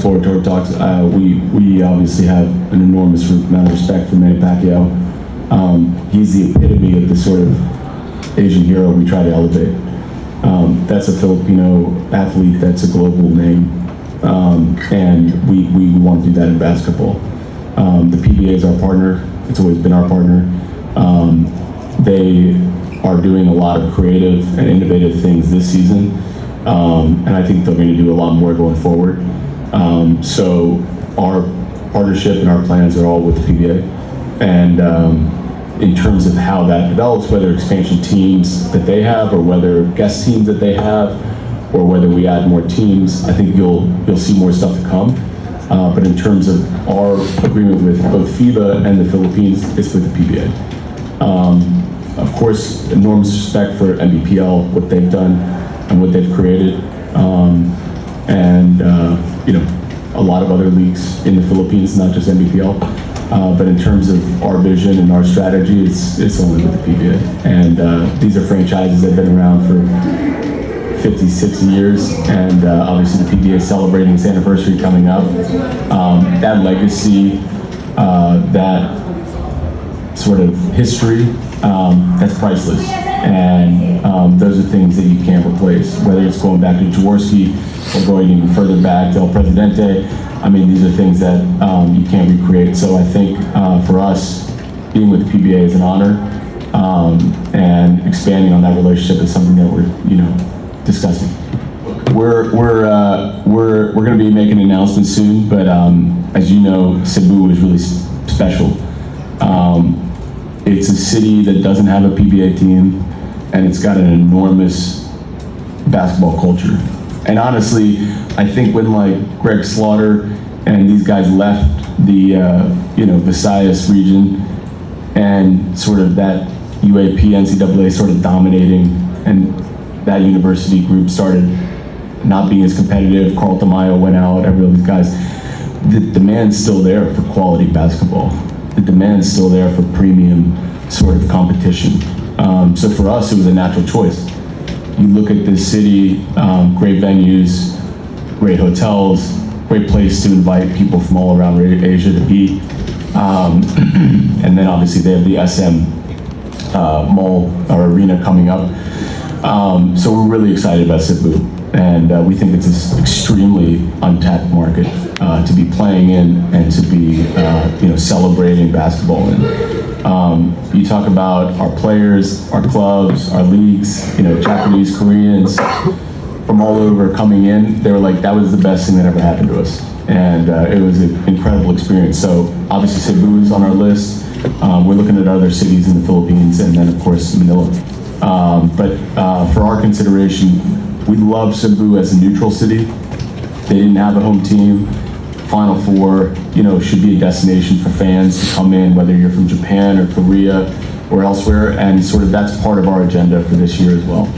forward to our talks. We obviously have an enormous amount of respect for Manny Pacquiao. He's the epitome of the sort of Asian hero we try to elevate. That's a Filipino athlete that's a global name, and we want to do that in basketball. The PBA is our partner. It's always been our partner. They are doing a lot of creative and innovative things this season, and I think they're going to do a lot more going forward. So our partnership and our plans are all with the PBA, and in terms of how that develops, whether expansion teams that they have or whether guest teams that they have or whether we add more teams, I think you'll see more stuff to come. But in terms of our agreement with both FIBA and the Philippines, it's with the PBA. Of course, enormous respect for MPBL, what they've done and what they've created, and a lot of other leagues in the Philippines, not just MPBL. But in terms of our vision and our strategy, it's only with the PBA. And these are franchises that have been around for 50, 60 years, and obviously the PBA is celebrating its anniversary coming up. That legacy, that sort of history, that's priceless. And those are things that you can't replace, whether it's going back to Jaworski or going even further back to El Presidente. I mean, these are things that you can't recreate. So I think for us, being with the PBA is an honor, and expanding on that relationship is something that we're, discussing. We're going to be making an announcement soon, but as you know, Cebu is really special. It's a city that doesn't have a PBA team, and it's got an enormous basketball culture. And honestly, I think when Greg Slaughter and these guys left the Visayas region and sort of that UAP NCAA sort of dominating, and that university group started not being as competitive. Carl Tamayo went out. Every of these guys. The demand's still there for quality basketball. The demand's still there for premium sort of competition. So for us, it was a natural choice. You look at this city, great venues, great hotels, great place to invite people from all around Asia to be. And then obviously they have the SM mall or arena coming up. So we're really excited about Cebu, and we think it's an extremely untapped market to be playing in and to be celebrating basketball in. You talk about our players, our clubs, our leagues, Japanese, Koreans from all over coming in. They were like, that was the best thing that ever happened to us. And it was an incredible experience. So obviously Cebu is on our list. We're looking at other cities in the Philippines, and then of course Manila. But for our consideration, we love Cebu as a neutral city. They didn't have a home team. Final Four, should be a destination for fans to come in, whether you're from Japan or Korea or elsewhere, and sort of that's part of our agenda for this year as well.